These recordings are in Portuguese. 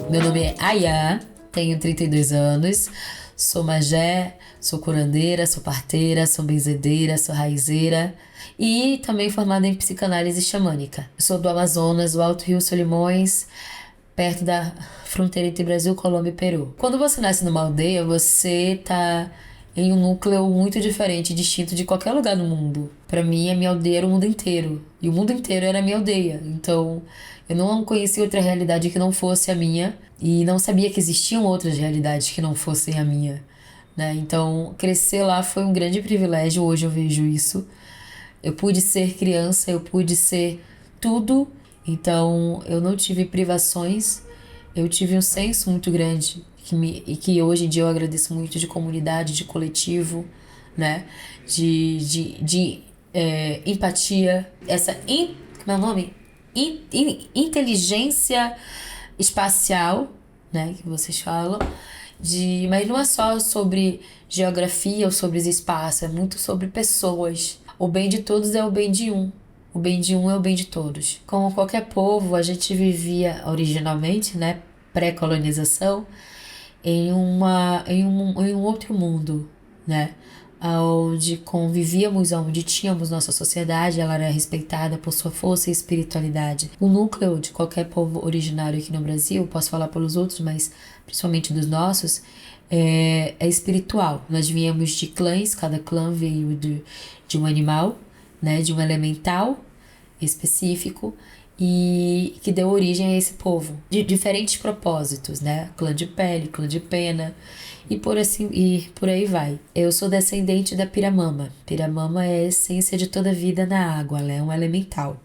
Meu nome é Aya, tenho 32 anos, sou magé, sou curandeira, sou parteira, sou benzedeira, sou raizeira e também formada em psicanálise xamânica. Eu sou do Amazonas, do Alto Rio Solimões, perto da fronteira entre Brasil, Colômbia e Peru. Quando você nasce numa aldeia, você tá em um núcleo muito diferente, distinto de qualquer lugar do mundo. Pra mim, a minha aldeia era o mundo inteiro. E o mundo inteiro era a minha aldeia. Então, eu não conhecia outra realidade que não fosse a minha. E não sabia que existiam outras realidades que não fossem a minha, né? Então, crescer lá foi um grande privilégio. Hoje eu vejo isso. Eu pude ser criança, eu pude ser tudo. Então, eu não tive privações. Eu tive um senso muito grande e que hoje em dia eu agradeço muito, de comunidade, de coletivo, né? De empatia, como é o nome? Inteligência espacial, né? Que vocês falam. Mas não é só sobre geografia ou sobre espaço, é muito sobre pessoas. O bem de todos é o bem de um. O bem de um é o bem de todos. Como qualquer povo, a gente vivia originalmente, né? Pré-colonização, em um outro mundo, né? Onde convivíamos, onde tínhamos nossa sociedade, ela era respeitada por sua força e espiritualidade. O núcleo de qualquer povo originário aqui no Brasil, posso falar pelos outros, mas principalmente dos nossos, é espiritual. Nós viemos de clãs, cada clã veio de um animal, né? De um elemental específico, e que deu origem a esse povo, de diferentes propósitos, né? Clã de pele, clã de pena, e por aí vai. Eu sou descendente da Piramama. Piramama é a essência de toda vida na água, ela é um elemental.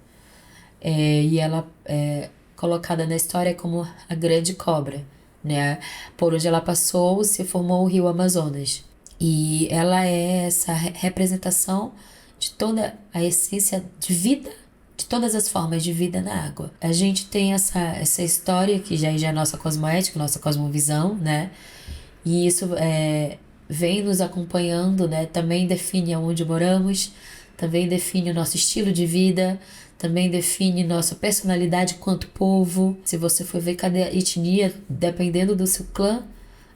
E ela é colocada na história como a grande cobra, né? Por onde ela passou, se formou o rio Amazonas. E ela é essa representação de toda a essência de vida, de todas as formas de vida na água. A gente tem essa história que já é nossa cosmoética, nossa cosmovisão, né? E isso vem nos acompanhando, né? Também define aonde moramos, também define o nosso estilo de vida, também define nossa personalidade quanto povo. Se você for ver cada etnia, dependendo do seu clã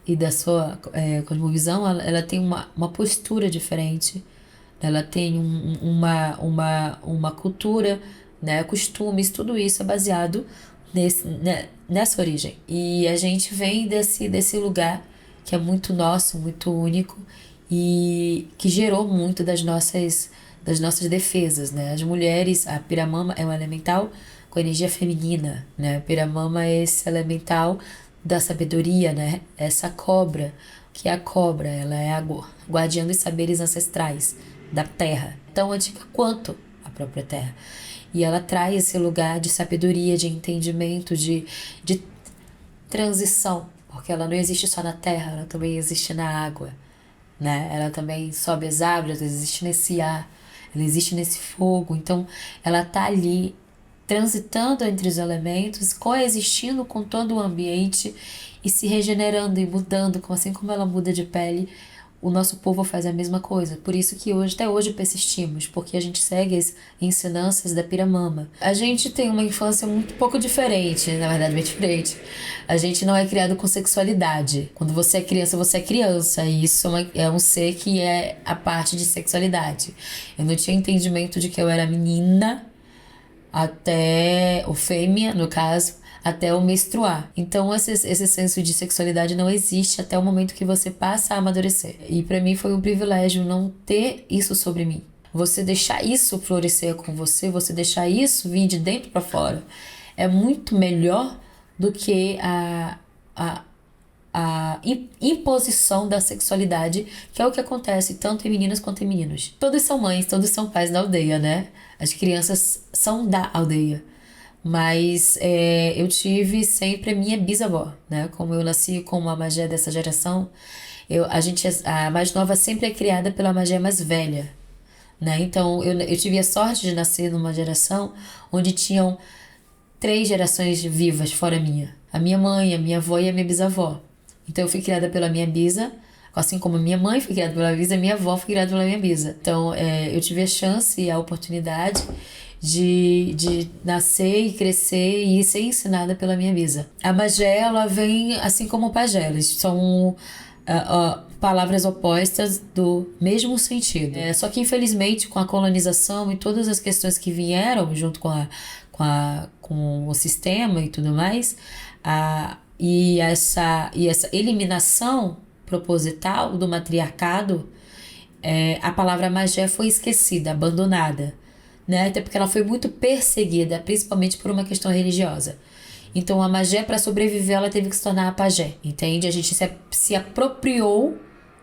e da sua cosmovisão, ela tem uma postura diferente. Ela tem uma cultura, né, costumes, tudo isso é baseado nessa origem. E a gente vem desse lugar que é muito nosso, muito único e que gerou muito das nossas defesas, né? As mulheres, a Piramama é um elemental com energia feminina, né? A Piramama é esse elemental da sabedoria, né? Essa cobra, que é a cobra, ela é a guardiã dos saberes ancestrais da terra, tão antiga quanto a própria terra. E ela traz esse lugar de sabedoria, de entendimento, de transição, porque ela não existe só na terra, ela também existe na água, né? Ela também sobe as árvores, ela existe nesse ar, ela existe nesse fogo. Então, ela tá ali transitando entre os elementos, coexistindo com todo o ambiente e se regenerando e mudando, assim como ela muda de pele. O nosso povo faz a mesma coisa, por isso que até hoje persistimos, porque a gente segue as ensinanças da Piramama. A gente tem uma infância muito pouco diferente, na verdade bem diferente. A gente não é criado com sexualidade. Quando você é criança, e isso é um ser que é a parte de sexualidade. Eu não tinha entendimento de que eu era menina, ou fêmea, no caso, até eu menstruar. Então, esse senso de sexualidade não existe até o momento que você passa a amadurecer. E pra mim foi um privilégio não ter isso sobre mim. Você deixar isso florescer com você deixar isso vir de dentro pra fora, é muito melhor do que a imposição da sexualidade, que é o que acontece tanto em meninas quanto em meninos. Todos são mães, todos são pais da aldeia, né? As crianças são da aldeia. Mas eu tive sempre a minha bisavó, né? Como eu nasci com uma magé dessa geração, a mais nova sempre é criada pela magé mais velha, né? Então eu tive a sorte de nascer numa geração onde tinham 3 gerações vivas fora minha. A minha mãe, a minha avó e a minha bisavó. Então eu fui criada pela minha bisa, assim como a minha mãe foi criada pela bisa, a minha avó foi criada pela minha bisa. Então eu tive a chance e a oportunidade de nascer e crescer e ser ensinada pela minha bisa. A Magé, ela vem assim como o pajé, eles são palavras opostas do mesmo sentido. Só que infelizmente com a colonização e todas as questões que vieram junto com o sistema e tudo mais, e essa eliminação proposital do matriarcado, a palavra magé foi esquecida, abandonada, né? Até porque ela foi muito perseguida, principalmente por uma questão religiosa. Então a magé, para sobreviver, ela teve que se tornar a pajé, entende? A gente se apropriou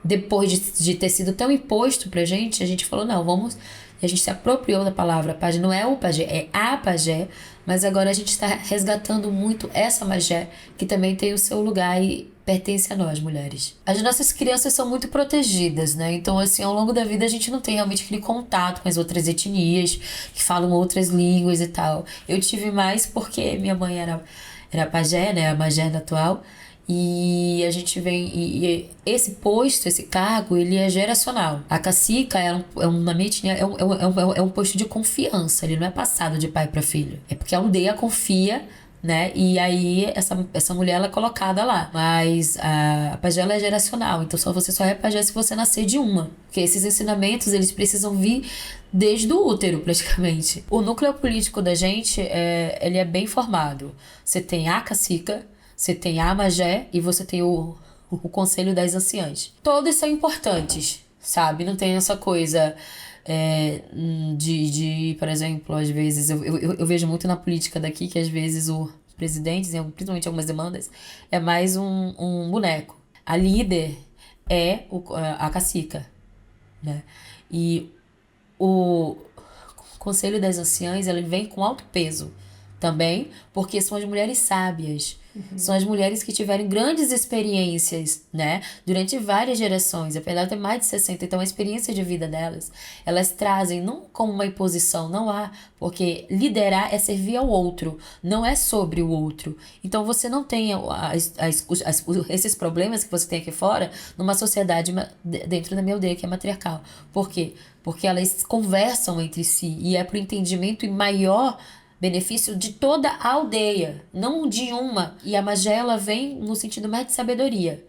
depois de ter sido tão imposto pra gente, a gente falou, não, vamos... A gente se apropriou da palavra pajé, não é o pajé, é a pajé, mas agora a gente está resgatando muito essa magé, que também tem o seu lugar e pertence a nós, mulheres. As nossas crianças são muito protegidas, né? Então, assim, ao longo da vida a gente não tem realmente aquele contato com as outras etnias, que falam outras línguas e tal. Eu tive mais porque minha mãe era pajé, né? A magé atual. E a gente vem... E esse posto, esse cargo, ele é geracional. A cacica na minha etnia, é um posto de confiança. Ele não é passado de pai para filho. É porque a aldeia confia, né? E aí essa mulher, ela é colocada lá. Mas a pajé, ela é geracional. Então você só é pajé se você nascer de uma. Porque esses ensinamentos, eles precisam vir desde o útero, praticamente. O núcleo político da gente, ele é bem formado. Você tem a cacica, você tem a magé e você tem o Conselho das Anciãs. Todos são importantes, sabe? Não tem essa coisa por exemplo, às vezes, eu vejo muito na política daqui que às vezes o presidente, principalmente algumas demandas, é mais um boneco. A líder é a cacica, né? E o Conselho das Anciãs, ele vem com alto peso também, porque são as mulheres sábias. São as mulheres que tiveram grandes experiências, né? Durante várias gerações, apesar de ter mais de 60, então a experiência de vida delas, elas trazem não como uma imposição, não há, porque liderar é servir ao outro, não é sobre o outro. Então você não tem esses problemas que você tem aqui fora numa sociedade dentro da minha aldeia, que é matriarcal. Por quê? Porque elas conversam entre si e é pro entendimento e maior benefício de toda a aldeia, não de uma. E a magé, ela vem no sentido mais de sabedoria.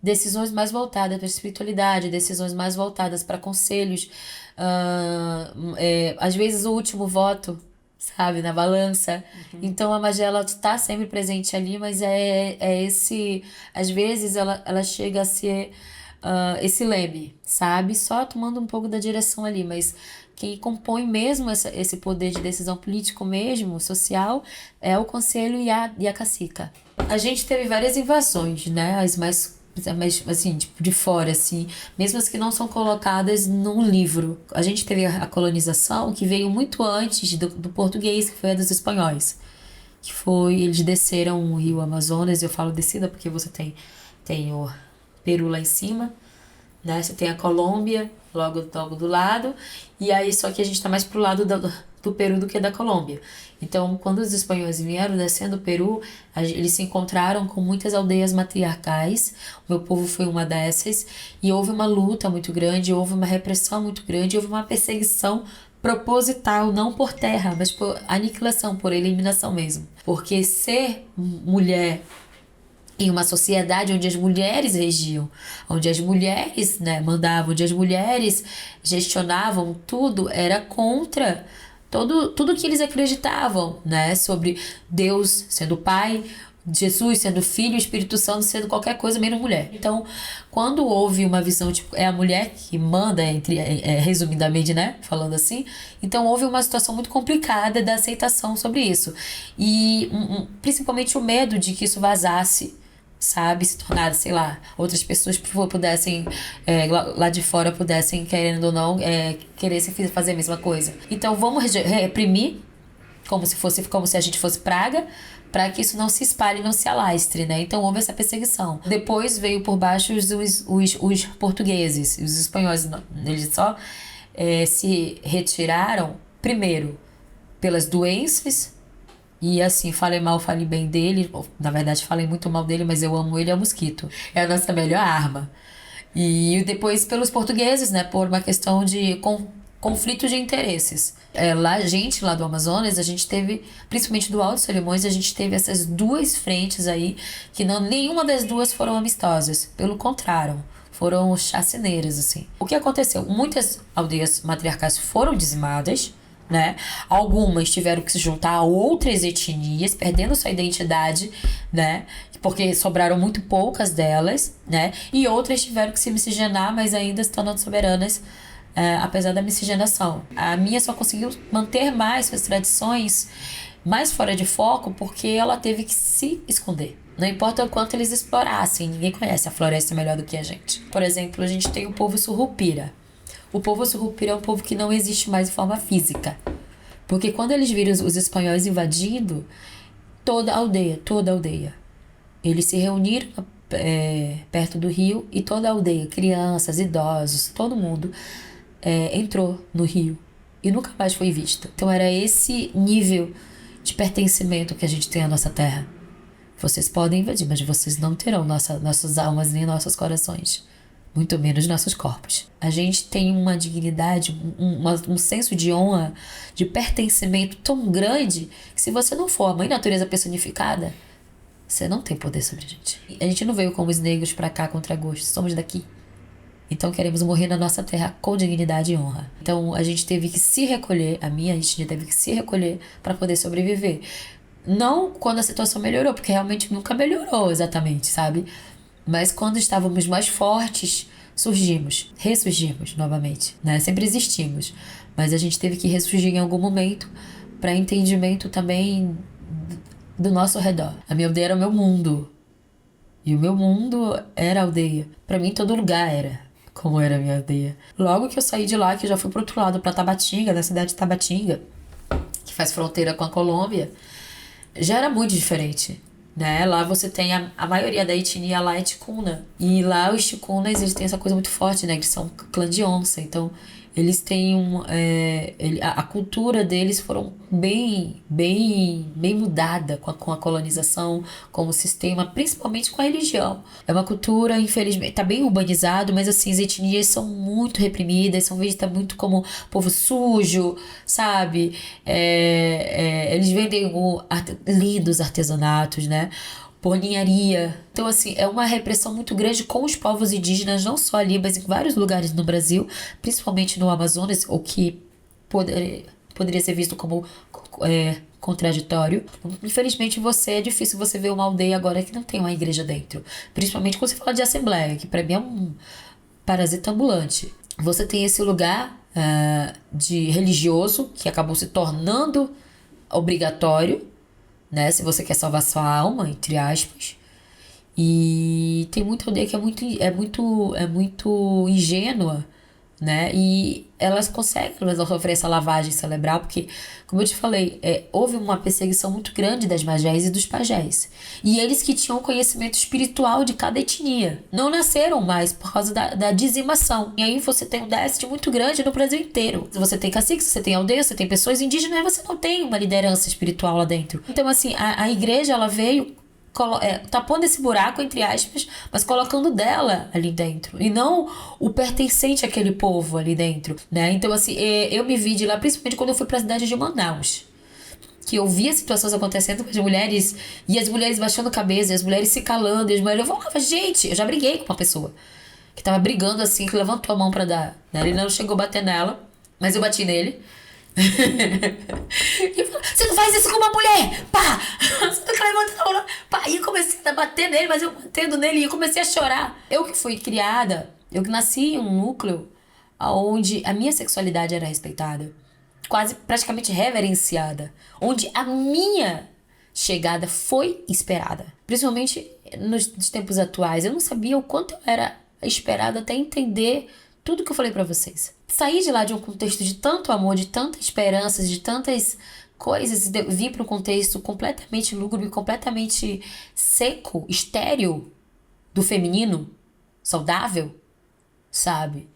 Decisões mais voltadas para a espiritualidade, decisões mais voltadas para conselhos. Às vezes o último voto, sabe, na balança. Então a magé, ela está sempre presente ali, mas às vezes ela chega a ser esse leme, sabe? Só tomando um pouco da direção ali, mas quem compõe mesmo esse poder de decisão político mesmo, social, é o conselho e a cacica. A gente teve várias invasões, né? As mais assim, tipo, de fora, assim, mesmo as que não são colocadas num livro. A gente teve a colonização que veio muito antes do português, que foi a dos espanhóis. Eles desceram o rio Amazonas, eu falo descida porque você tem o Peru lá em cima, né? Você tem a Colômbia logo do lado, e aí só que a gente tá mais pro lado do Peru do que da Colômbia. Então, quando os espanhóis vieram descendo o Peru, eles se encontraram com muitas aldeias matriarcais. O meu povo foi uma dessas, e houve uma luta muito grande, houve uma repressão muito grande, houve uma perseguição proposital, não por terra, mas por aniquilação, por eliminação mesmo. Porque ser mulher em uma sociedade onde as mulheres regiam, onde as mulheres, né, mandavam, onde as mulheres gestionavam tudo, era contra tudo que eles acreditavam, né, sobre Deus sendo pai, Jesus sendo filho, Espírito Santo sendo qualquer coisa menos mulher. Então, quando houve uma visão, tipo, é a mulher que manda, resumidamente, né, falando assim, então houve uma situação muito complicada da aceitação sobre isso. E principalmente o medo de que isso vazasse, sabe, se tornar, sei lá, outras pessoas pudessem, lá de fora pudessem, querendo ou não, querer fazer a mesma coisa. Então vamos reprimir, como se a gente fosse praga, para que isso não se espalhe, não se alastre, né? Então houve essa perseguição. Depois veio por baixo os portugueses, os espanhóis, eles só se retiraram, primeiro, pelas doenças. E assim, falei mal, falei bem dele. Na verdade, falei muito mal dele, mas eu amo ele, é o mosquito. É a nossa melhor arma. E depois pelos portugueses, né? Por uma questão de conflito de interesses. Lá, a gente lá do Amazonas, a gente teve, principalmente do Alto Solimões, a gente teve essas duas frentes aí, que nenhuma das duas foram amistosas. Pelo contrário, foram chacineiras, assim. O que aconteceu? Muitas aldeias matriarcais foram dizimadas, né? Algumas tiveram que se juntar a outras etnias, perdendo sua identidade, né? Porque sobraram muito poucas delas, né? E outras tiveram que se miscigenar, mas ainda se tornando soberanas, apesar da miscigenação. A minha só conseguiu manter mais suas tradições mais fora de foco porque ela teve que se esconder. Não importa o quanto eles explorassem, ninguém conhece a floresta melhor do que a gente. Por exemplo, a gente tem o povo Surrupira. O povo Surrupira é um povo que não existe mais de forma física. Porque quando eles viram os espanhóis invadindo, toda a aldeia, eles se reuniram perto do rio e toda a aldeia, crianças, idosos, todo mundo entrou no rio e nunca mais foi vista. Então era esse nível de pertencimento que a gente tem à nossa terra. Vocês podem invadir, mas vocês não terão nossas almas nem nossos corações. Muito menos nossos corpos. A gente tem uma dignidade, um senso de honra, de pertencimento tão grande que se você não for a mãe natureza personificada, você não tem poder sobre a gente. A gente não veio como os negros pra cá contra gosto, somos daqui. Então queremos morrer na nossa terra com dignidade e honra. Então a gente teve que se recolher, a minha etnia teve que se recolher para poder sobreviver. Não quando a situação melhorou, porque realmente nunca melhorou exatamente, sabe? Mas quando estávamos mais fortes, ressurgimos novamente, né? Sempre existimos, mas a gente teve que ressurgir em algum momento para entendimento também do nosso redor. A minha aldeia era o meu mundo, e o meu mundo era a aldeia. Para mim, todo lugar era como era a minha aldeia. Logo que eu saí de lá, que eu já fui pro outro lado, pra Tabatinga, da cidade de Tabatinga, que faz fronteira com a Colômbia, já era muito diferente, né? Lá você tem a maioria da etnia lá é ticuna. E lá os ticunas, eles têm essa coisa muito forte, né? Eles são clã de onça. Então, eles têm a cultura deles foram bem mudada com a colonização, com o sistema, principalmente com a religião. É uma cultura, infelizmente, tá bem urbanizado, mas assim, as etnias são muito reprimidas, são vistas muito como povo sujo, sabe? Eles vendem lindos artesanatos, né? Por ninharia. Então, assim, é uma repressão muito grande com os povos indígenas, não só ali, mas em vários lugares no Brasil, principalmente no Amazonas, o que poderia ser visto como contraditório. Infelizmente, é difícil você ver uma aldeia agora que não tem uma igreja dentro. Principalmente quando você fala de assembleia, que para mim é um parasita ambulante. Você tem esse lugar de religioso, que acabou se tornando obrigatório, né? Se você quer salvar sua alma, entre aspas. E tem muita aldeia que é muito ingênua, né? E elas conseguem sofrer essa lavagem cerebral, porque, como eu te falei, houve uma perseguição muito grande das magés e dos pajés. E eles que tinham conhecimento espiritual de cada etnia não nasceram mais por causa da dizimação. E aí você tem um déficit muito grande no Brasil inteiro. Você tem caciques, você tem aldeias, você tem pessoas indígenas, e você não tem uma liderança espiritual lá dentro. Então, assim, a igreja, ela veio tapando esse buraco, entre aspas, mas colocando dela ali dentro, e não o pertencente àquele povo ali dentro, né? Então, assim, eu me vi de lá, principalmente quando eu fui pra cidade de Manaus, que eu via situações acontecendo com as mulheres, e as mulheres baixando a cabeça, e as mulheres se calando, e as mulheres, eu falava, gente, eu já briguei com uma pessoa que tava brigando assim, que levantou a mão pra dar, né? Ele não chegou a bater nela, mas eu bati nele. E falou, você não faz isso com uma mulher, pá! Você fica levantando a mão, pá! E eu comecei a bater nele, mas eu batendo nele, e eu comecei a chorar. Eu que fui criada, eu que nasci em um núcleo onde a minha sexualidade era respeitada, quase praticamente reverenciada, onde a minha chegada foi esperada, principalmente nos tempos atuais. Eu não sabia o quanto eu era esperada até entender tudo que eu falei pra vocês. Saí de lá de um contexto de tanto amor, de tantas esperanças, de tantas coisas, e vim para um contexto completamente lúgubre, completamente seco, estéril do feminino, saudável, sabe?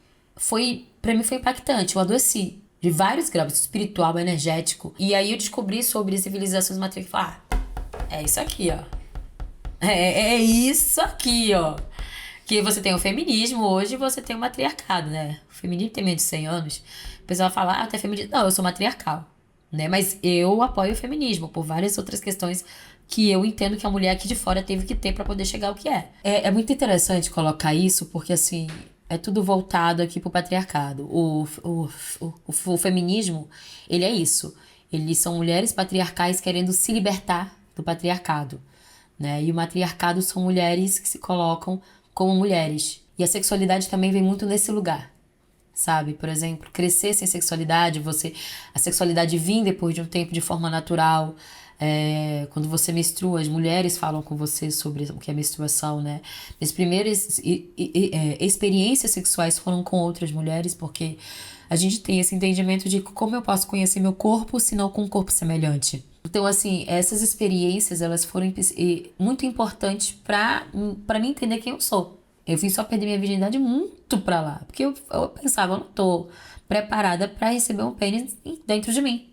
Pra mim foi impactante, eu adoeci de vários graus, espiritual, energético. E aí eu descobri sobre civilizações matriarcais. É isso aqui, ó. É isso aqui, ó. Que você tem o feminismo hoje e você tem o matriarcado, né? O feminismo tem menos de 100 anos. O pessoal fala, ah, tu é feminista. Não, eu sou matriarcal, né? Mas eu apoio o feminismo por várias outras questões que eu entendo que a mulher aqui de fora teve que ter pra poder chegar ao que é. É muito interessante colocar isso, porque assim, é tudo voltado aqui pro patriarcado. O feminismo, ele é isso. Eles são mulheres patriarcais querendo se libertar do patriarcado, né? E o matriarcado são mulheres que se colocam como mulheres. E a sexualidade também vem muito nesse lugar, sabe? Por exemplo, crescer sem sexualidade, a sexualidade vir depois de um tempo de forma natural. Quando você menstrua, as mulheres falam com você sobre o que é menstruação, né? As primeiras experiências sexuais foram com outras mulheres, porque a gente tem esse entendimento de como eu posso conhecer meu corpo se não com um corpo semelhante. Então, assim, essas experiências, elas foram muito importantes pra mim entender quem eu sou. Eu vim só perder minha virgindade muito pra lá, porque eu pensava, eu não tô preparada pra receber um pênis dentro de mim.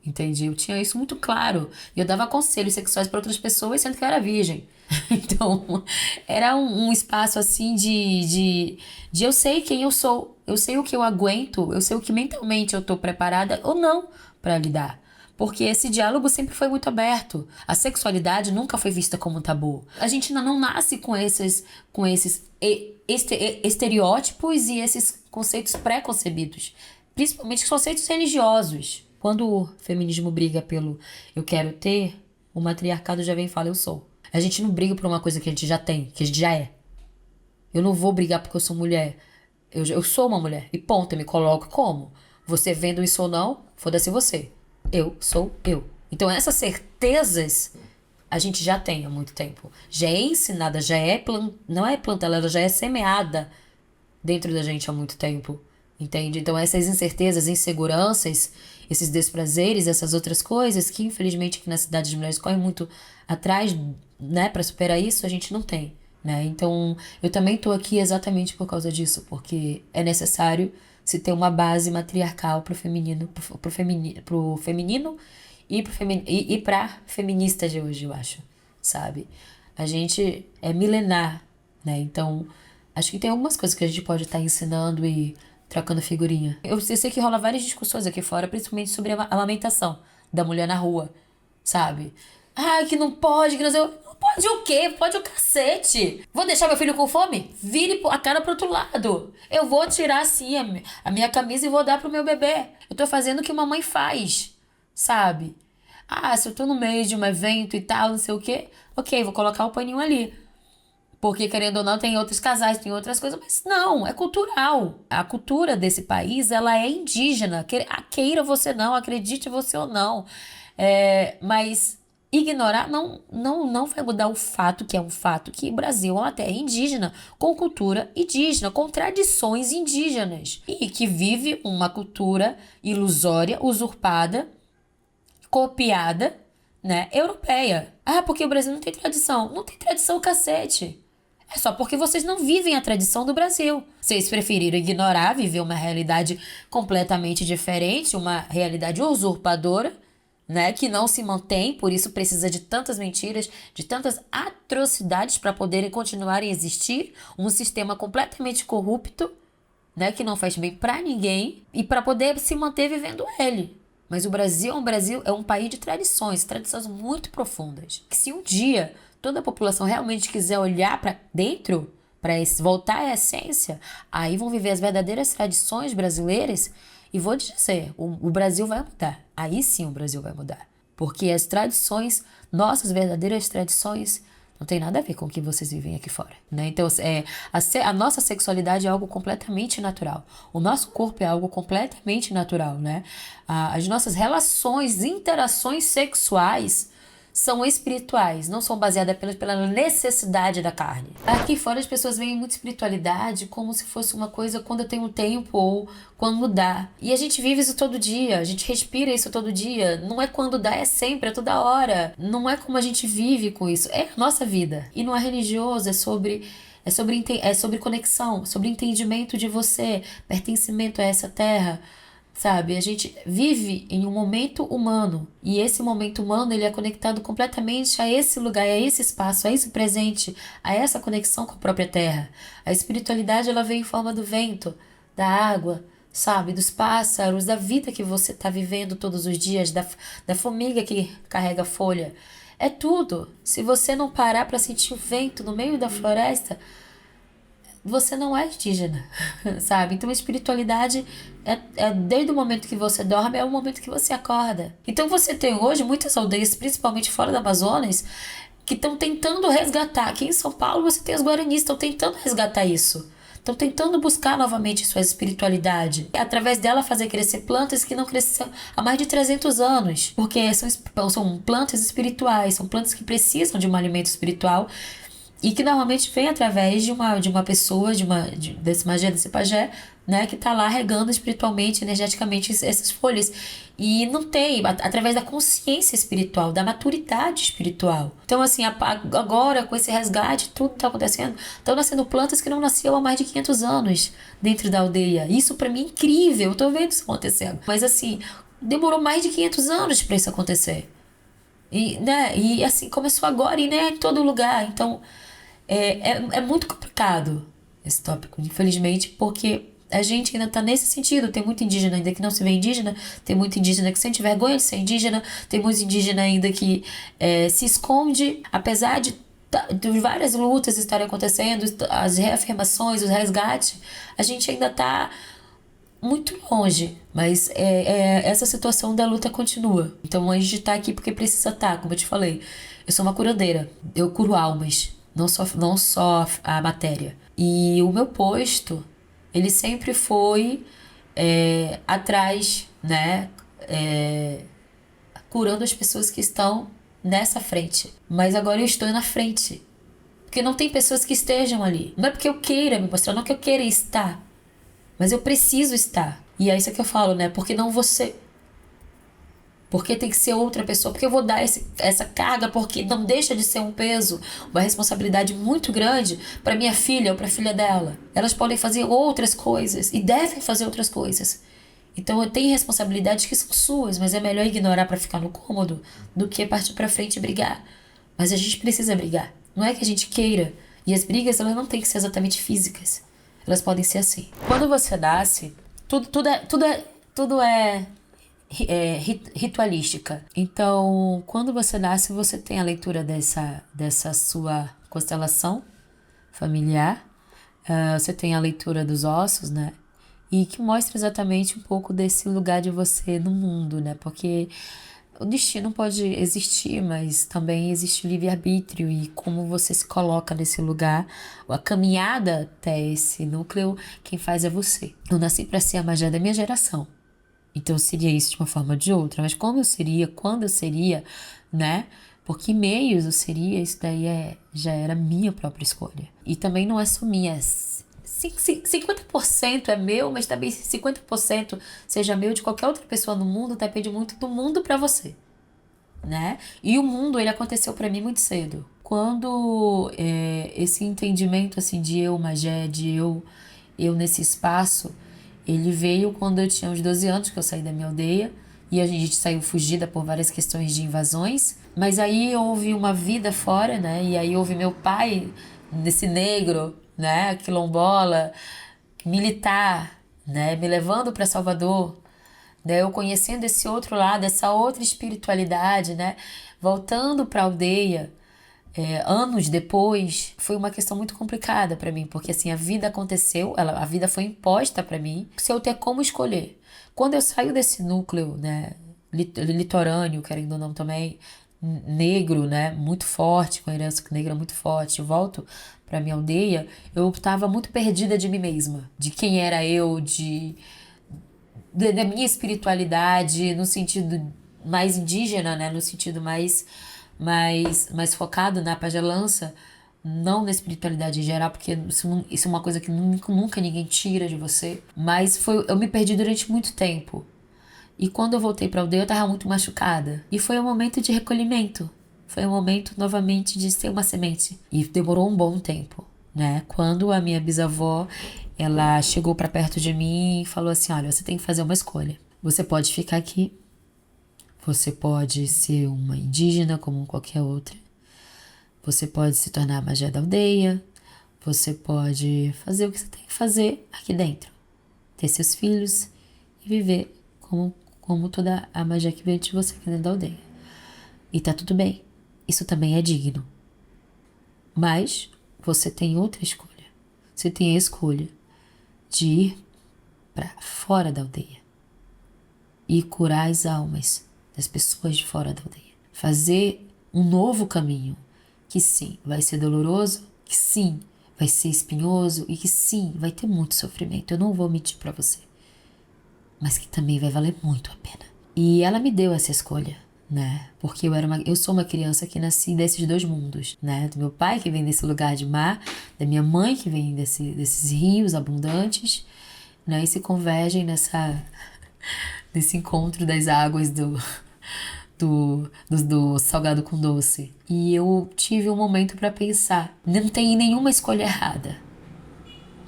Entendi? Eu tinha isso muito claro. E eu dava conselhos sexuais para outras pessoas, sendo que eu era virgem. Então, era um espaço assim de eu sei quem eu sou, eu sei o que eu aguento, eu sei o que mentalmente eu tô preparada ou não para lidar. Porque esse diálogo sempre foi muito aberto. A sexualidade nunca foi vista como um tabu. A gente ainda não nasce com esses estereótipos e esses conceitos pré-concebidos. Principalmente conceitos religiosos. Quando o feminismo briga pelo eu quero ter, o matriarcado já vem e fala eu sou. A gente não briga por uma coisa que a gente já tem, que a gente já é. Eu não vou brigar porque eu sou mulher. Eu sou uma mulher. E ponto, eu me coloco como? Você vendo isso ou não, foda-se você. Eu sou eu. Então essas certezas a gente já tem há muito tempo. Já é ensinada, não é plantada, ela já é semeada dentro da gente há muito tempo. Entende? Então essas incertezas, inseguranças, esses desprazeres, essas outras coisas que infelizmente aqui na cidade as mulheres correm muito atrás, né, para superar isso, a gente não tem, né? Então eu também tô aqui exatamente por causa disso, porque é necessário se ter uma base matriarcal pro feminino, pro feminino e pra feminista de hoje, eu acho, sabe? A gente é milenar, né? Então acho que tem algumas coisas que a gente pode estar ensinando e trocando figurinha. Eu sei que rola várias discussões aqui fora, principalmente sobre a amamentação da mulher na rua, sabe? Ai, que não pode, que não sei. Não pode o quê? Pode o cacete. Vou deixar meu filho com fome? Vire a cara pro outro lado. Eu vou tirar, assim, a minha camisa e vou dar pro meu bebê. Eu tô fazendo o que uma mãe faz, sabe? Ah, se eu tô no meio de um evento e tal, não sei o quê. Ok, vou colocar o paninho ali. Porque, querendo ou não, tem outros casais, tem outras coisas, mas não, é cultural. A cultura desse país, ela é indígena. Queira você não, acredite você ou não. Mas ignorar não vai mudar o fato, que é um fato, que o Brasil é uma terra indígena, com cultura indígena, com tradições indígenas. E que vive uma cultura ilusória, usurpada, copiada, né, europeia. Ah, porque o Brasil não tem tradição. Não tem tradição, cacete. É só porque vocês não vivem a tradição do Brasil. Vocês preferiram ignorar, viver uma realidade completamente diferente, uma realidade usurpadora, né, que não se mantém, por isso precisa de tantas mentiras, de tantas atrocidades para poderem continuar a existir, um sistema completamente corrupto, né, que não faz bem para ninguém e para poder se manter vivendo ele. Mas o Brasil é um país de tradições muito profundas. Que se um dia toda a população realmente quiser olhar para dentro, para voltar à essência, aí vão viver as verdadeiras tradições brasileiras e vou te dizer, o Brasil vai mudar. Aí sim o Brasil vai mudar. Porque as tradições, nossas verdadeiras tradições, não tem nada a ver com o que vocês vivem aqui fora, né? Então, a nossa sexualidade é algo completamente natural. O nosso corpo é algo completamente natural, né? As nossas relações, interações sexuais são espirituais, não são baseadas pela necessidade da carne. Aqui fora as pessoas veem muita espiritualidade como se fosse uma coisa quando eu tenho tempo ou quando dá. E a gente vive isso todo dia, a gente respira isso todo dia. Não é quando dá, é sempre, é toda hora. Não é como a gente vive com isso, é a nossa vida. E não é religioso, é sobre conexão, sobre entendimento de você, pertencimento a essa terra, sabe? A gente vive em um momento humano e esse momento humano ele é conectado completamente a esse lugar, a esse espaço, a esse presente, a essa conexão com a própria terra. A espiritualidade ela vem em forma do vento, da água, sabe? Dos pássaros, da vida que você está vivendo todos os dias, da formiga que carrega folha. É tudo. Se você não parar para sentir o vento no meio da floresta, você não é indígena, sabe? Então a espiritualidade é desde o momento que você dorme, é o momento que você acorda. Então você tem hoje muitas aldeias, principalmente fora do Amazonas, que estão tentando resgatar. Aqui em São Paulo você tem os guaranis, estão tentando resgatar isso. Estão tentando buscar novamente sua espiritualidade. E através dela fazer crescer plantas que não cresceram há mais de 300 anos. Porque são plantas espirituais, são plantas que precisam de um alimento espiritual e que normalmente vem através de uma pessoa, desse magé, desse pajé, né, que tá lá regando espiritualmente, energeticamente essas folhas. E não tem, através da consciência espiritual, da maturidade espiritual. Então, assim, agora com esse resgate, tudo tá acontecendo, estão nascendo plantas que não nasciam há mais de 500 anos dentro da aldeia. Isso pra mim é incrível, eu tô vendo isso acontecendo. Mas, assim, demorou mais de 500 anos pra isso acontecer. E, né, e assim, começou agora e né, em todo lugar. Então, é muito complicado esse tópico, infelizmente, porque a gente ainda tá nesse sentido. Tem muito indígena ainda que não se vê indígena, tem muito indígena que sente vergonha de ser indígena, tem muito indígena ainda que se esconde, apesar de várias lutas estarem acontecendo, as reafirmações, os resgates, a gente ainda tá muito longe, mas essa situação da luta continua. Então a gente tá aqui porque precisa estar, como eu te falei. Eu sou uma curandeira, eu curo almas, não só a matéria. E o meu posto, ele sempre foi atrás, né, curando as pessoas que estão nessa frente. Mas agora eu estou na frente, porque não tem pessoas que estejam ali. Não é porque eu queira me mostrar, não é que eu queira estar, mas eu preciso estar. E é isso que eu falo, né? Porque não você. Porque tem que ser outra pessoa. Porque eu vou dar essa carga, porque não deixa de ser um peso, uma responsabilidade muito grande para minha filha ou para a filha dela. Elas podem fazer outras coisas e devem fazer outras coisas. Então eu tenho responsabilidades que são suas, mas é melhor ignorar para ficar no cômodo do que partir para frente e brigar. Mas a gente precisa brigar. Não é que a gente queira. E as brigas, elas não têm que ser exatamente físicas. Elas podem ser assim. Quando você nasce, tudo é ritualística. Então, quando você nasce, você tem a leitura dessa sua constelação familiar. Você tem a leitura dos ossos, né? E que mostra exatamente um pouco desse lugar de você no mundo, né? Porque o destino pode existir, mas também existe o livre-arbítrio e como você se coloca nesse lugar. A caminhada até esse núcleo, quem faz é você. Eu nasci para ser a magé da minha geração. Então seria isso de uma forma ou de outra. Mas como eu seria, quando eu seria, né? Por que meios eu seria, isso daí já era minha própria escolha. E também não é só minha. 50% é meu, mas também 50% seja meu de qualquer outra pessoa no mundo, depende muito do mundo pra você, né? E o mundo, ele aconteceu pra mim muito cedo. Quando esse entendimento, assim, de eu, magé, de eu nesse espaço, ele veio quando eu tinha uns 12 anos, que eu saí da minha aldeia, e a gente saiu fugida por várias questões de invasões, mas aí houve uma vida fora, né? E aí houve meu pai, nesse negro, né, quilombola, militar, né, me levando para Salvador, né, eu conhecendo esse outro lado, essa outra espiritualidade, né, voltando para a aldeia, anos depois, foi uma questão muito complicada para mim, porque assim, a vida aconteceu, a vida foi imposta para mim, se eu ter como escolher. Quando eu saio desse núcleo, né, litorâneo, querendo ou não também, negro, né, muito forte, com a herança negra muito forte, eu volto para minha aldeia, eu estava muito perdida de mim mesma, de quem era eu, da minha espiritualidade, no sentido mais indígena, né, no sentido mais focado na pagelança, não na espiritualidade em geral, porque isso é uma coisa que nunca ninguém tira de você, mas eu me perdi durante muito tempo. E quando eu voltei para a aldeia, eu estava muito machucada. E foi um momento de recolhimento. Foi um momento, novamente, de ser uma semente. E demorou um bom tempo, né? Quando a minha bisavó, ela chegou para perto de mim e falou assim, olha, você tem que fazer uma escolha. Você pode ficar aqui, você pode ser uma indígena como qualquer outra, você pode se tornar a magia da aldeia, você pode fazer o que você tem que fazer aqui dentro, ter seus filhos e viver como toda a magia que veio de você aqui dentro da aldeia. E tá tudo bem, isso também é digno. Mas você tem outra escolha. Você tem a escolha de ir para fora da aldeia e curar as almas das pessoas de fora da aldeia. Fazer um novo caminho, que sim, vai ser doloroso, que sim, vai ser espinhoso e que sim, vai ter muito sofrimento. Eu não vou mentir para você, mas que também vai valer muito a pena. E ela me deu essa escolha, né? Porque eu sou uma criança que nasci desses dois mundos, né? Do meu pai, que vem desse lugar de mar, da minha mãe, que vem desses rios abundantes, né? E se convergem nesse encontro das águas do salgado com doce. E eu tive um momento para pensar. Não tem nenhuma escolha errada,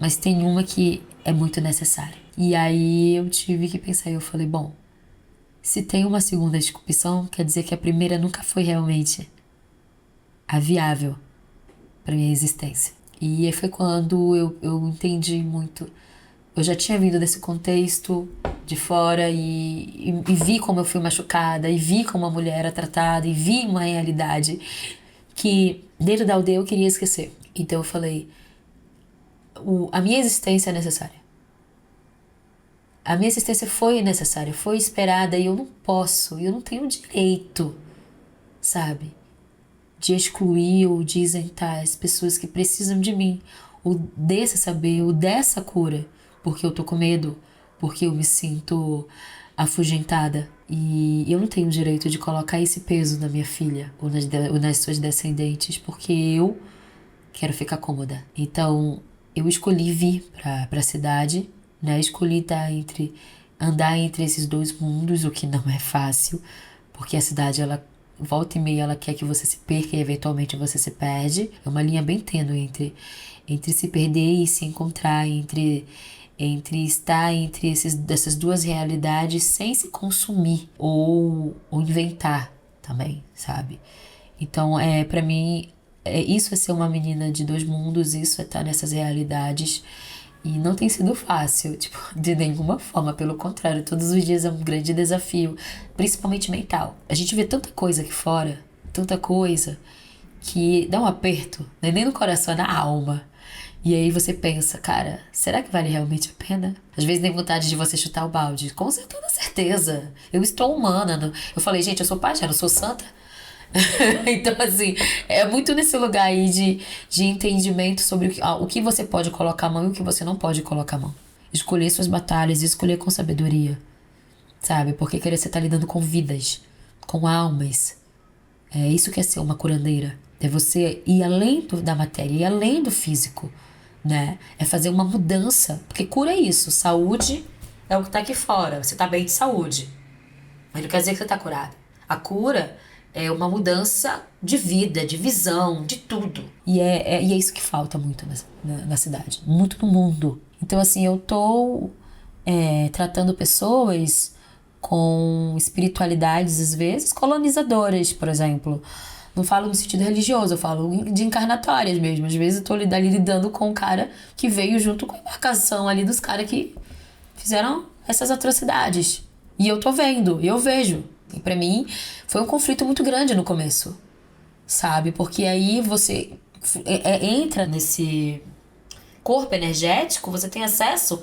mas tem uma que é muito necessária. E aí eu tive que pensar, eu falei, bom, se tem uma segunda opção, quer dizer que a primeira nunca foi realmente a viável para minha existência. E foi quando eu entendi muito. Eu já tinha vindo desse contexto de fora e vi como eu fui machucada, e vi como a mulher era tratada, e vi uma realidade que dentro da aldeia eu queria esquecer. Então eu falei, a minha existência é necessária. A minha existência foi necessária, foi esperada e eu não tenho direito, sabe, de excluir ou de isentar as pessoas que precisam de mim, ou desse saber, ou dessa cura, porque eu tô com medo, porque eu me sinto afugentada. E eu não tenho direito de colocar esse peso na minha filha ou nas suas descendentes, porque eu quero ficar cômoda. Então, eu escolhi vir para a cidade, né? Escolhi andar entre esses dois mundos, o que não é fácil, porque a cidade, ela volta e meia, ela quer que você se perca e eventualmente você se perde. É uma linha bem tênue entre se perder e se encontrar, entre estar entre dessas duas realidades sem se consumir ou inventar também, sabe? Então, para mim, isso é ser uma menina de dois mundos, isso é estar nessas realidades. E não tem sido fácil, tipo, de nenhuma forma. Pelo contrário, todos os dias é um grande desafio, principalmente mental. A gente vê tanta coisa aqui fora, tanta coisa, que dá um aperto, né? Nem no coração, é na alma. E aí você pensa, cara, será que vale realmente a pena? Às vezes tem vontade de você chutar o balde. Com toda certeza. Eu estou humana. Eu falei, gente, eu sou pajé, eu não sou santa. Então, assim, é muito nesse lugar aí de entendimento sobre o que você pode colocar a mão e o que você não pode colocar a mão. Escolher suas batalhas, escolher com sabedoria, sabe? Porque querer você tá lidando com vidas, com almas. É isso que é ser uma curandeira. É você ir além da matéria, ir além do físico, né? É fazer uma mudança. Porque cura é isso. Saúde é o que tá aqui fora. Você tá bem de saúde. Mas não quer dizer que você tá curado. A cura é uma mudança de vida, de visão, de tudo. E é isso que falta muito na cidade. Muito no mundo. Então, assim, eu tô tratando pessoas com espiritualidades, às vezes, colonizadoras, por exemplo. Não falo no sentido religioso, eu falo de encarnatórias mesmo. Às vezes eu tô ali lidando com um cara que veio junto com a embarcação ali dos caras que fizeram essas atrocidades. E eu tô vendo, e eu vejo. E pra mim foi um conflito muito grande no começo, sabe? Porque aí você entra nesse corpo energético, você tem acesso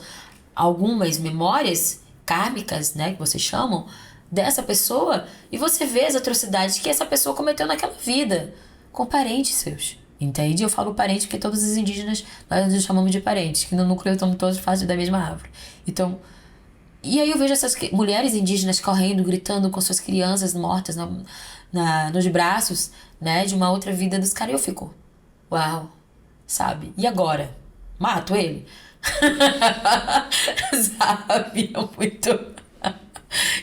a algumas memórias kármicas, né, que vocês chamam, dessa pessoa, e você vê as atrocidades que essa pessoa cometeu naquela vida, com parentes seus. Entende? Eu falo parente porque todos os indígenas nós os chamamos de parentes, que no núcleo estamos todos fazem da mesma árvore. Então, e aí eu vejo essas mulheres indígenas correndo, gritando com suas crianças mortas nos braços, né, de uma outra vida dos caras, e eu fico, uau, sabe? E agora? Mato ele? Sabe? É muito.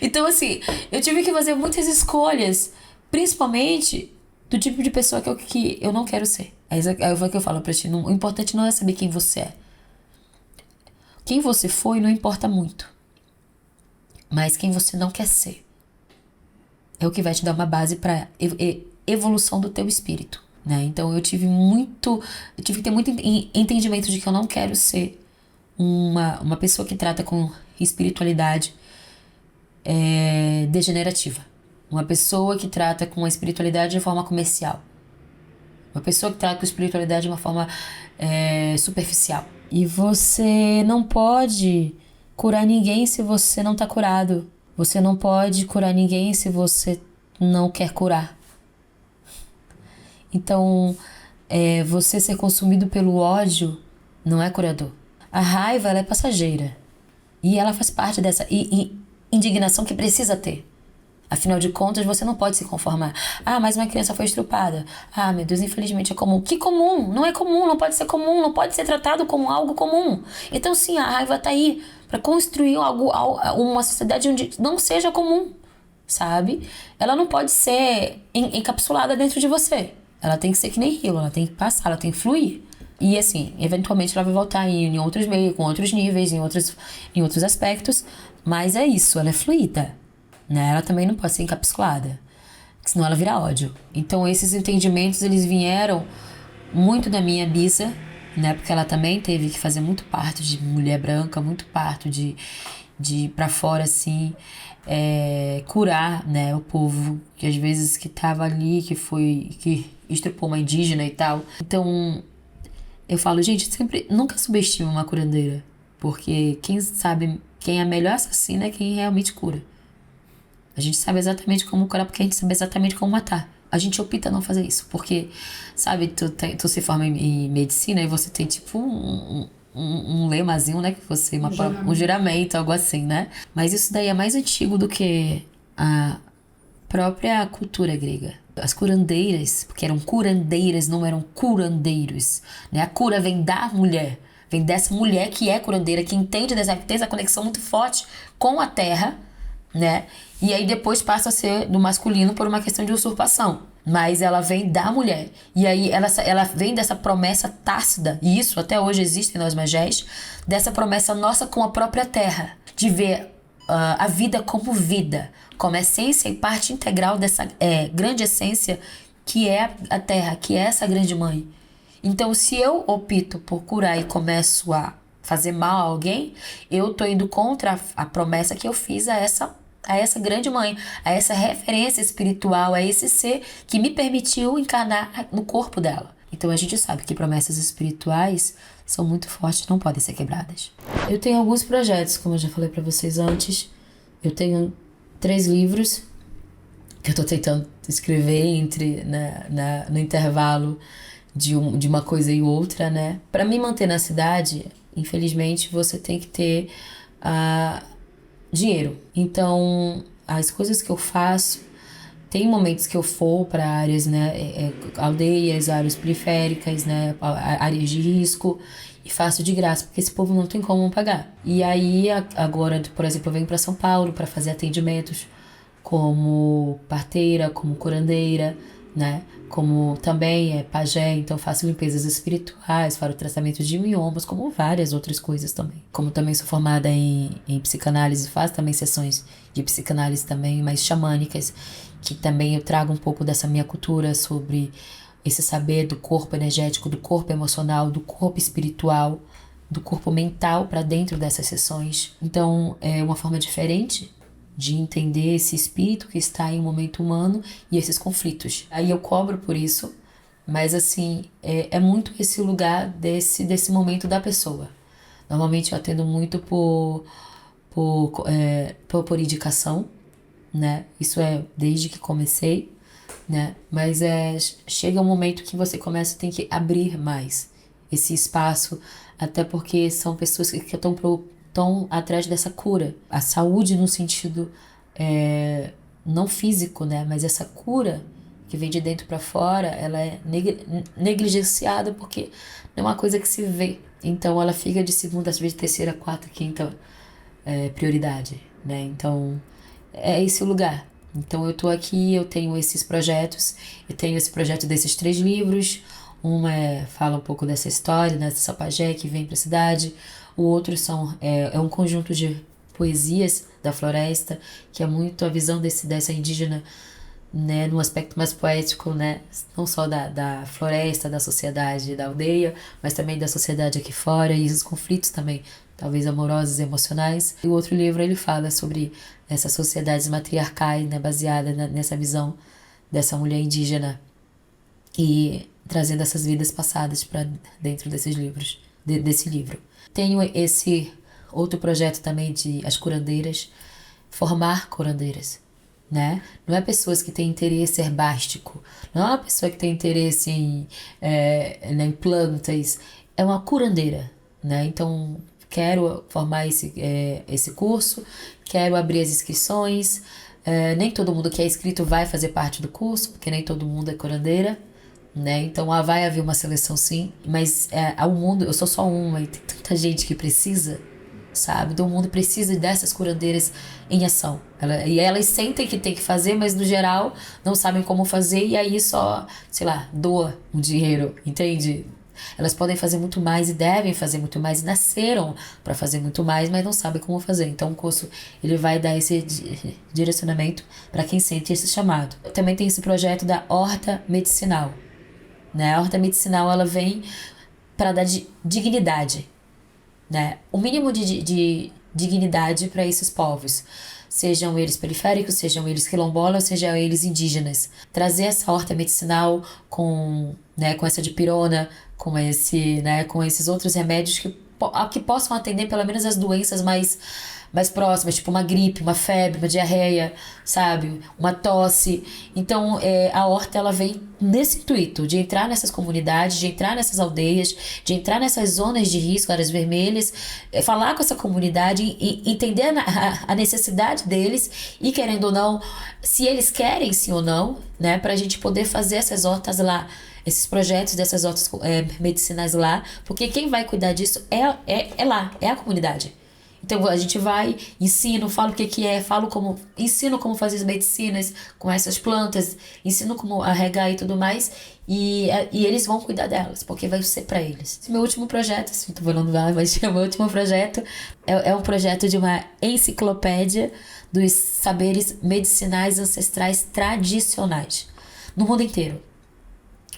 Então, assim, eu tive que fazer muitas escolhas, principalmente do tipo de pessoa que eu não quero ser. É o que eu falo pra ti. O importante não é saber quem você é. Quem você foi não importa muito. mas quem você não quer ser. É o que vai te dar uma base para evolução do teu espírito, né? Então eu tive que ter muito entendimento de que eu não quero ser uma pessoa que trata com espiritualidade degenerativa. Uma pessoa que trata com a espiritualidade de forma comercial. Uma pessoa que trata com a espiritualidade de uma forma superficial. E você não pode curar ninguém se você não está curado. Você não pode curar ninguém se você não quer curar. Então, você ser consumido pelo ódio não é curador. A raiva, ela é passageira. E ela faz parte dessa indignação que precisa ter. Afinal de contas, você não pode se conformar. Ah, mas uma criança foi estrupada. Ah, meu Deus, infelizmente é comum. Que comum? Não é comum, não pode ser comum, não pode ser tratado como algo comum. Então, sim, a raiva tá aí para construir uma sociedade onde não seja comum, sabe? Ela não pode ser encapsulada dentro de você. Ela tem que ser que nem rio, ela tem que passar, ela tem que fluir. E assim, eventualmente ela vai voltar em outros meios, com outros níveis, em outros aspectos. Mas é isso, ela é fluida, né? Ela também não pode ser encapsulada, senão ela vira ódio. Então esses entendimentos, eles vieram muito da minha bisa, né? Porque ela também teve que fazer muito parto de mulher branca, muito parto de pra fora, assim, curar, né? O povo que às vezes que tava ali, que estrupou uma indígena e tal. Então, eu falo, gente, nunca subestime uma curandeira, porque quem é a melhor assassina é quem realmente cura. A gente sabe exatamente como curar, porque a gente sabe exatamente como matar. A gente opta não fazer isso, porque, sabe, tu se forma em medicina e você tem tipo um lemazinho, né, que você, um juramento, algo assim, né? Mas isso daí é mais antigo do que a própria cultura grega. As curandeiras, porque eram curandeiras, não eram curandeiros, né? A cura vem da mulher, vem dessa mulher que é curandeira, que entende tem essa conexão muito forte com a terra, né? E aí depois passa a ser do masculino por uma questão de usurpação. Mas ela vem da mulher. E aí ela vem dessa promessa tácita, e isso até hoje existe nas magés, dessa promessa nossa com a própria terra, de ver a vida como vida, como essência e parte integral dessa grande essência que é a terra, que é essa grande mãe. Então, se eu opto por curar e começo a fazer mal a alguém, eu tô indo contra a promessa que eu fiz a essa grande mãe, a essa referência espiritual, a esse ser que me permitiu encarnar no corpo dela. Então a gente sabe que promessas espirituais são muito fortes, não podem ser quebradas. Eu tenho alguns projetos, como eu já falei para vocês antes. Eu tenho 3 livros que eu tô tentando escrever no intervalo de uma coisa e outra, né? Para me manter na cidade, infelizmente, você tem que ter dinheiro. Então, as coisas que eu faço, tem momentos que eu for para áreas, né, aldeias, áreas periféricas, né, áreas de risco, e faço de graça, porque esse povo não tem como pagar. E aí, agora, por exemplo, eu venho para São Paulo para fazer atendimentos como parteira, como curandeira, né? Como também pajé, então faço limpezas espirituais, faço tratamento de miomas, como várias outras coisas também. Como também sou formada em psicanálise, faço também sessões de psicanálise também, mais xamânicas, que também eu trago um pouco dessa minha cultura sobre esse saber do corpo energético, do corpo emocional, do corpo espiritual, do corpo mental para dentro dessas sessões. Então é uma forma diferente de entender esse espírito que está em um momento humano e esses conflitos. Aí eu cobro por isso, mas assim, é muito esse lugar desse momento da pessoa. Normalmente eu atendo muito por indicação, né? Isso é desde que comecei, né? Mas chega um momento que você tem que abrir mais esse espaço, até porque são pessoas que estão atrás dessa cura. A saúde no sentido não físico, né? Mas essa cura que vem de dentro para fora, ela é negligenciada porque não é uma coisa que se vê. Então ela fica de segunda, às vezes terceira, quarta, quinta prioridade, né? Então é esse o lugar. Então eu tô aqui, eu tenho esses projetos, eu tenho esse projeto desses 3 livros. Uma fala um pouco dessa história, dessa pajé que vem pra cidade. O outro é um conjunto de poesias da floresta, que é muito a visão dessa indígena, né, no aspecto mais poético, né, não só da floresta, da sociedade, da aldeia, mas também da sociedade aqui fora e os conflitos também, talvez amorosos e emocionais. E o outro livro ele fala sobre essas sociedades matriarcais, né, baseada nessa visão dessa mulher indígena e trazendo essas vidas passadas para dentro desses livros, desse livro. Tenho esse outro projeto também de as curandeiras, formar curandeiras, né? Não é pessoas que têm interesse herbástico, não é uma pessoa que tem interesse em plantas, é uma curandeira, né? Então, quero formar esse curso, quero abrir as inscrições, nem todo mundo que é inscrito vai fazer parte do curso, porque nem todo mundo é curandeira, né? Então, vai haver uma seleção sim, mas ao mundo, eu sou só uma e tem tanta gente que precisa, sabe? Então, o mundo precisa dessas curandeiras em ação. E elas sentem que tem que fazer, mas no geral não sabem como fazer e aí só, sei lá, doa um dinheiro, entende? Elas podem fazer muito mais e devem fazer muito mais e nasceram para fazer muito mais, mas não sabem como fazer. Então, o curso ele vai dar esse direcionamento para quem sente esse chamado. Também tem esse projeto da horta medicinal, né? A horta medicinal ela vem para dar dignidade, né? O mínimo de dignidade para esses povos, sejam eles periféricos, sejam eles quilombolas, sejam eles indígenas. Trazer essa horta medicinal com essa dipirona, com esses outros remédios que possam atender pelo menos as doenças mais próximas, tipo uma gripe, uma febre, uma diarreia, sabe? Uma tosse. Então, a horta, ela vem nesse intuito de entrar nessas comunidades, de entrar nessas aldeias, de entrar nessas zonas de risco, áreas vermelhas, falar com essa comunidade e entender a necessidade deles e, querendo ou não, se eles querem sim ou não, né? Pra gente poder fazer essas hortas lá, esses projetos dessas hortas medicinais lá, porque quem vai cuidar disso é lá, é a comunidade. Então a gente vai, falo o que é, ensino como fazer as medicinas com essas plantas, ensino como a regar e tudo mais, e eles vão cuidar delas, porque vai ser para eles. Esse meu último projeto, assim, tô falando lá, mas o meu último projeto é um projeto de uma enciclopédia dos saberes medicinais ancestrais tradicionais no mundo inteiro.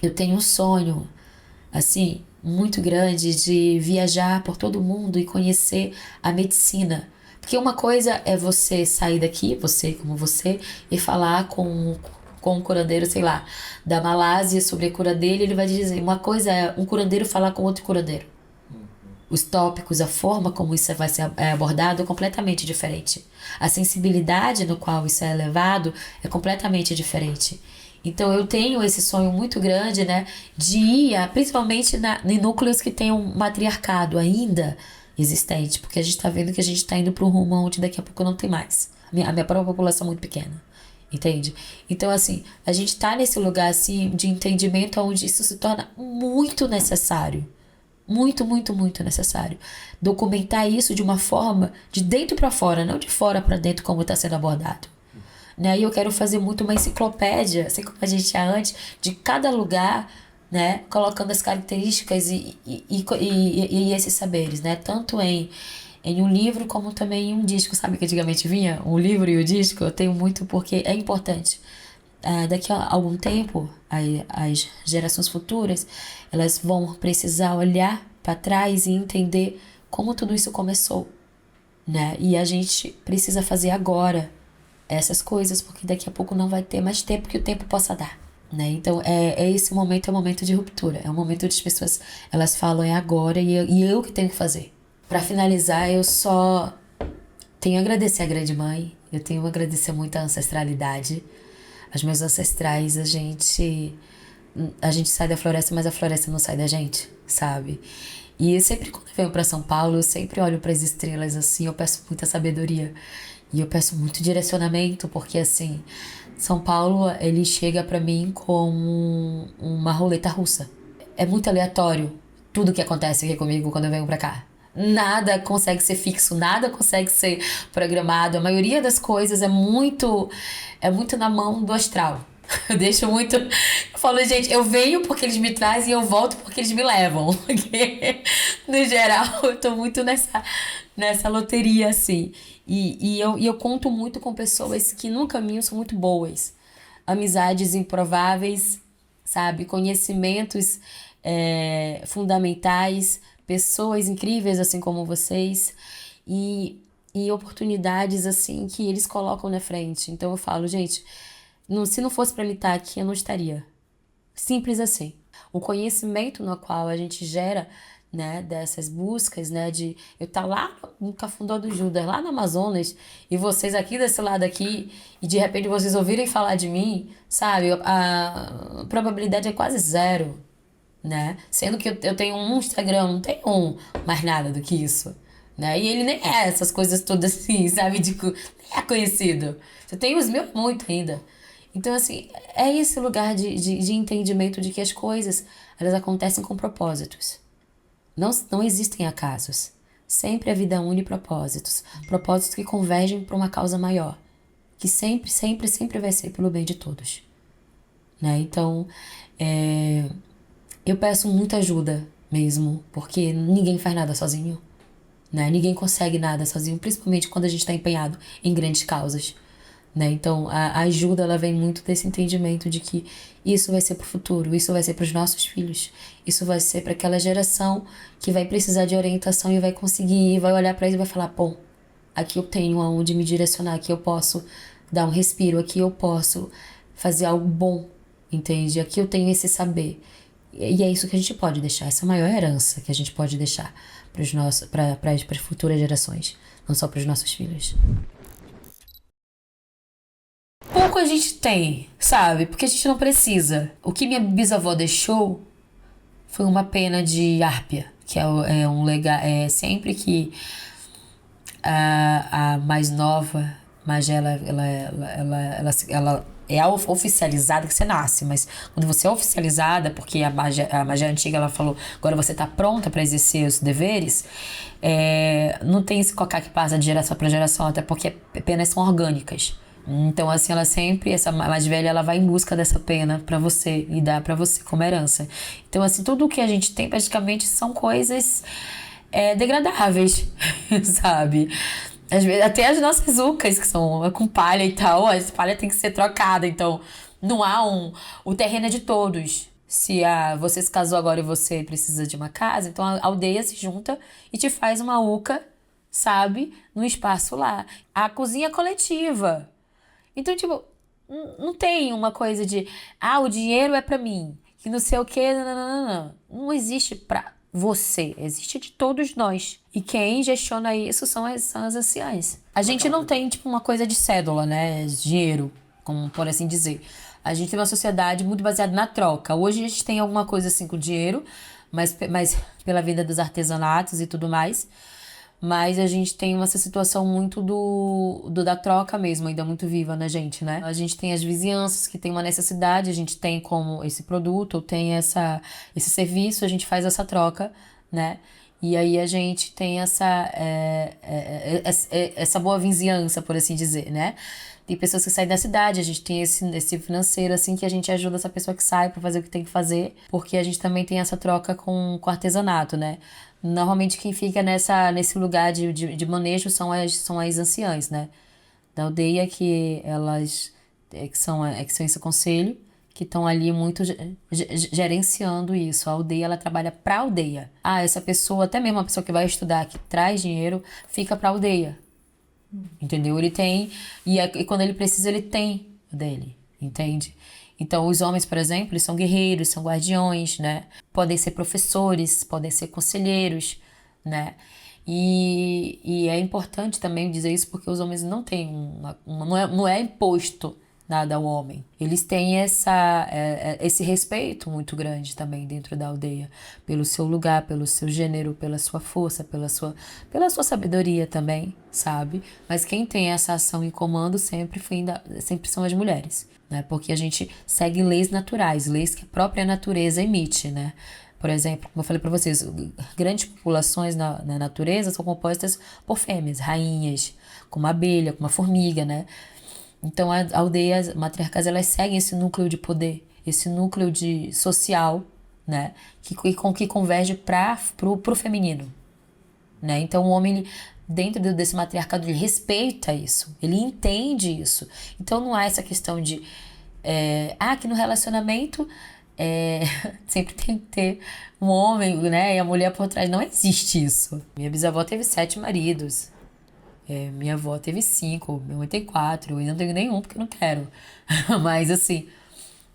Eu tenho um sonho, assim, muito grande de viajar por todo mundo e conhecer a medicina. Porque uma coisa é você sair daqui, você como você, e falar com um curandeiro, sei lá, da Malásia sobre a cura dele, ele vai dizer, uma coisa é um curandeiro falar com outro curandeiro. Os tópicos, a forma como isso vai ser abordado é completamente diferente. A sensibilidade no qual isso é levado é completamente diferente. Então eu tenho esse sonho muito grande, né, de ir, principalmente em núcleos que tem um matriarcado ainda existente, porque a gente tá vendo que a gente tá indo para um rumo onde daqui a pouco não tem mais. A minha própria população é muito pequena, entende? Então, assim, a gente tá nesse lugar, assim, de entendimento onde isso se torna muito necessário. Muito, muito, muito necessário. Documentar isso de uma forma de dentro para fora, não de fora para dentro como está sendo abordado. Né? E eu quero fazer muito uma enciclopédia, assim como a gente tinha antes, de cada lugar, né? Colocando as características e esses saberes, né? Tanto em um livro como também em um disco. Sabe que antigamente vinha um livro e o disco? Eu tenho muito porque é importante. Daqui a algum tempo, as gerações futuras, elas vão precisar olhar para trás e entender como tudo isso começou, né? E a gente precisa fazer agora essas coisas, porque daqui a pouco não vai ter mais tempo que o tempo possa dar, né? Então, esse momento é um momento de ruptura, é um momento onde as pessoas, elas falam, é agora, e eu que tenho que fazer. Para finalizar, eu só tenho a agradecer a Grande Mãe, eu tenho a agradecer muito a ancestralidade, os meus ancestrais, a gente sai da floresta, mas a floresta não sai da gente, sabe? E sempre quando eu venho para São Paulo, eu sempre olho para as estrelas assim, eu peço muita sabedoria. E eu peço muito direcionamento, porque assim, São Paulo, ele chega pra mim como uma roleta russa. É muito aleatório tudo que acontece aqui comigo quando eu venho pra cá. Nada consegue ser fixo, nada consegue ser programado. A maioria das coisas é muito na mão do astral. Eu deixo muito. Eu falo, gente, eu venho porque eles me trazem e eu volto porque eles me levam. Porque, no geral, eu tô muito nessa loteria, assim. E eu conto muito com pessoas que no caminho são muito boas. Amizades improváveis, sabe? Conhecimentos fundamentais, pessoas incríveis, assim como vocês. E, e oportunidades, assim, que eles colocam na frente. Então eu falo, gente. Se não fosse para ele estar aqui, eu não estaria. Simples assim. O conhecimento no qual a gente gera, né, dessas buscas, né, de eu estar lá no Cafundó do Judas, lá no Amazonas, e vocês aqui desse lado aqui, e de repente vocês ouvirem falar de mim, sabe? A probabilidade é quase zero, né? Sendo que eu tenho um Instagram, não tenho mais nada do que isso, né? E ele nem é essas coisas todas assim, sabe? Nem é conhecido. Eu tenho os meus muito ainda. Então, assim, é esse lugar de entendimento de que as coisas, elas acontecem com propósitos. Não existem acasos. Sempre a vida une propósitos. Propósitos que convergem para uma causa maior. Que sempre, sempre, sempre vai ser pelo bem de todos, né? Então, eu peço muita ajuda mesmo, porque ninguém faz nada sozinho, né? Ninguém consegue nada sozinho, principalmente quando a gente está empenhado em grandes causas, né? Então, a ajuda, ela vem muito desse entendimento de que isso vai ser pro futuro, isso vai ser para os nossos filhos, isso vai ser para aquela geração que vai precisar de orientação e vai conseguir, vai olhar para isso e vai falar, bom, aqui eu tenho aonde me direcionar, aqui eu posso dar um respiro, aqui eu posso fazer algo bom, entende? Aqui eu tenho esse saber. E é isso que a gente pode deixar, essa é a maior herança que a gente pode deixar para as futuras gerações, não só para os nossos filhos. Pouco a gente tem, sabe? Porque a gente não precisa. O que minha bisavó deixou foi uma pena de árpia, que é um legal. É sempre que a mais nova, mas ela é oficializada que você nasce, mas quando você é oficializada, porque a magia antiga ela falou, agora você tá pronta para exercer os deveres, não tem esse cocá que passa de geração para geração, até porque penas são orgânicas. Então, assim, ela sempre, essa mais velha, ela vai em busca dessa pena pra você e dá pra você como herança. Então, assim, tudo o que a gente tem praticamente são coisas degradáveis, sabe? Às vezes, até as nossas ucas, que são com palha e tal, a palha tem que ser trocada. Então, não há o terreno é de todos. Se você se casou agora e você precisa de uma casa, então a aldeia se junta e te faz uma uca, sabe? No espaço lá. A cozinha é coletiva. Então, tipo, não tem uma coisa de, o dinheiro é pra mim, que não sei o quê, não, não, não, não. Não existe pra você, existe de todos nós. E quem gestiona isso são as anciãs. A gente não tem, tipo, uma coisa de cédula, né? Dinheiro, como por assim dizer. A gente tem uma sociedade muito baseada na troca. Hoje a gente tem alguma coisa assim com dinheiro, mas pela vida dos artesanatos e tudo mais. Mas a gente tem essa situação muito da troca mesmo, ainda muito viva na gente, né? A gente tem as vizinhanças que tem uma necessidade, a gente tem como esse produto, ou tem esse serviço, a gente faz essa troca, né? E aí a gente tem essa boa vizinhança, por assim dizer, né? Tem pessoas que saem da cidade, a gente tem esse financeiro, assim, que a gente ajuda essa pessoa que sai para fazer o que tem que fazer, porque a gente também tem essa troca com artesanato, né? Normalmente quem fica nesse lugar de manejo são as anciãs, né? Da aldeia que elas que são esse conselho, que estão ali muito gerenciando isso. A aldeia, ela trabalha para a aldeia. Essa pessoa, até mesmo a pessoa que vai estudar, que traz dinheiro, fica para a aldeia. Entendeu? Ele tem, e quando ele precisa, ele tem o dele, entende? Então, os homens, por exemplo, eles são guerreiros, são guardiões, né? Podem ser professores, podem ser conselheiros, né? E é importante também dizer isso porque os homens não têm não é imposto nada ao homem. Eles têm esse respeito muito grande também dentro da aldeia, pelo seu lugar, pelo seu gênero, pela sua força, pela sua sabedoria também, sabe? Mas quem tem essa ação em comando sempre são as mulheres, né? Porque a gente segue leis naturais, leis que a própria natureza emite, né? Por exemplo, como eu falei para vocês, grandes populações na natureza são compostas por fêmeas, rainhas, como a abelha, como a formiga, né? Então, as aldeias matriarcais, elas seguem esse núcleo de poder, esse núcleo de social, né? Que converge pro feminino, né? Então, o homem, ele, dentro desse matriarcado, ele respeita isso, ele entende isso. Então, não há essa questão de... que no relacionamento sempre tem que ter um homem, né? E a mulher por trás. Não existe isso. Minha bisavó teve 7 maridos. Minha avó teve 5, minha mãe tem 4, eu não tenho nenhum porque eu não quero. Mas assim,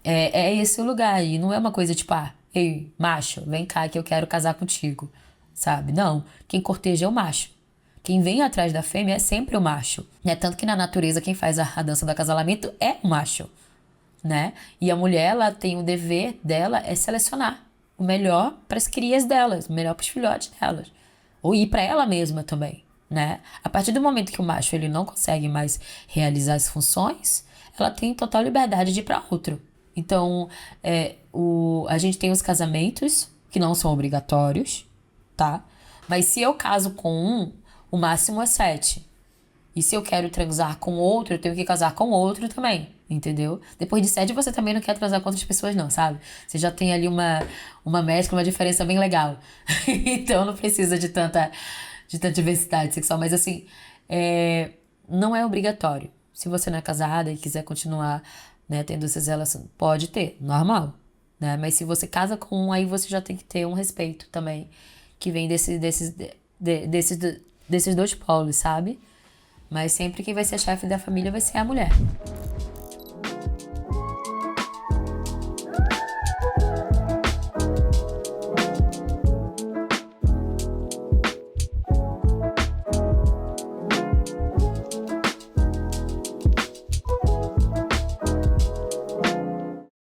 é esse o lugar. E não é uma coisa tipo, ei, macho, vem cá que eu quero casar contigo. Sabe? Não. Quem corteja é o macho. Quem vem atrás da fêmea é sempre o macho. Né? Tanto que na natureza quem faz a dança do acasalamento é o macho. Né? E a mulher, ela tem o dever dela é selecionar o melhor para as crias delas, o melhor para os filhotes delas. Ou ir para ela mesma também, né? A partir do momento que o macho ele não consegue mais realizar as funções, ela tem total liberdade de ir para outro. Então, a gente tem os casamentos que não são obrigatórios, tá? Mas se eu caso com um, o máximo é 7. E se eu quero transar com outro, eu tenho que casar com outro também, entendeu? Depois de 7, você também não quer transar com outras pessoas, não, sabe? Você já tem ali uma mescla, uma diferença bem legal. Então não precisa de tanta diversidade sexual. Mas assim, não é obrigatório. Se você não é casada e quiser continuar, né, tendo essas relações, pode ter, normal, né? Mas se você casa com um, aí você já tem que ter um respeito também, que vem desses dois polos, sabe? Mas sempre quem vai ser chefe da família vai ser a mulher.